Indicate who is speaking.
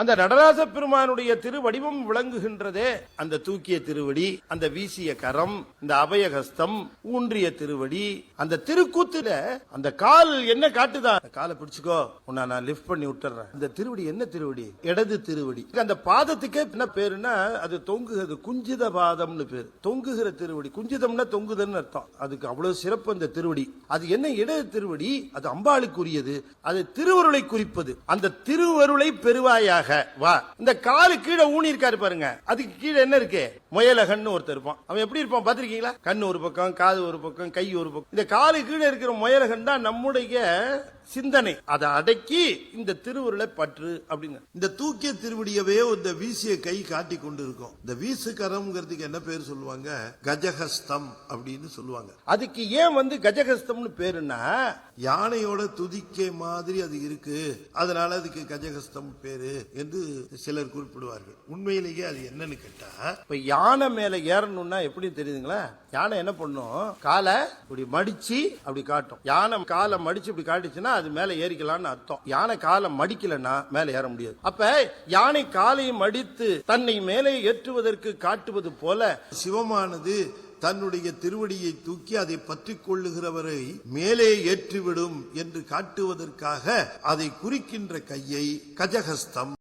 Speaker 1: அந்த நடராஜ பெருமானுடைய திருவடிவம் விளங்குகின்றதே, அந்த தூக்கிய திருவடி, அந்த வீசிய கரம், இந்த அபயஹஸ்தம், ஊன்றிய திருவடி, அந்த திருக்கூத்துல அந்த கால் என்ன காட்டுதா, காலை பிடிச்சுக்கோ உன்னை நான் லிஃப்ட் பண்ணி விட்டுறேன். அந்த திருவடி என்ன திருவடி? இடது திருவடி. அந்த பாதத்துக்கே என்ன பேருன்னா அது தொங்குகிறது, குஞ்சித பாதம்னு பேரு. தொங்குகிற திருவடி, குஞ்சிதம்னா தொங்குதன்னு அர்த்தம். அதுக்கு அவ்வளவு சிறப்பு அந்த திருவடி. அது என்ன இடது திருவடி? அது அம்பாளுக்குரியது, அது திருவருளை குறிப்பது. அந்த திருவருளை பெறுவாயாக வா. இந்த காலு கீழே ஊனி இருக்காரு பாருங்க, அதுக்கு கீழே என்ன இருக்கு? முயலகன்னு ஒருத்தர் இருப்பான். அவன் எப்படி இருப்பான் பாத்திருக்கீங்களா? கண்ணு ஒரு பக்கம், காது ஒரு பக்கம், கை ஒரு பக்கம். இந்த காலு கீழே இருக்கிற முயலகன் தான் நம்முடைய சிந்தனை. அதை அடக்கி இந்த திருவுருளை பற்று அப்படிங்க.
Speaker 2: இந்த தூக்கிய திருவடியவே இந்த வீசிய கை காட்டி கொண்டு இருக்கும். இந்த வீசு கரம்ங்கிறதுக்கு என்ன பேர் சொல்லுவாங்க? கஜஹஸ்தம் அப்படின்னு சொல்லுவாங்க.
Speaker 1: அதுக்கு ஏன் கஜஹஸ்தம்னு பேருன்னா,
Speaker 2: யானையோட துதிக்கை மாதிரி அது இருக்கு, அதனால அதுக்கு கஜஹஸ்தம் பேரு என்று சிலர் குறிப்பிடுவார்கள். உண்மையிலேயே அது என்னன்னு கேட்டா,
Speaker 1: இப்ப யானை மேல ஏறணும்னா எப்படி தெரியுதுங்களா? யானை என்ன பண்ணும்? காலை இப்படி மடிச்சு அப்படி காட்டும். யானை காலை மடிச்சு இப்படி காட்டுச்சுன்னா அது மேல ஏறிக்கலாம்னு அர்த்தம். யானை காலை மடிக்கலன்னா மேல ஏற முடியாது. அப்ப யானை காலை மடித்து தன்னை மேலே ஏற்றுவதற்கு காட்டுவது போல
Speaker 2: சிவமானது தன்னுடைய திருவடியை தூக்கி அதை பற்றி கொள்ளுகிறவரை மேலே ஏற்றிவிடும் என்று காட்டுவதற்காக அதை குறிக்கின்ற கையை கஜஹஸ்தம்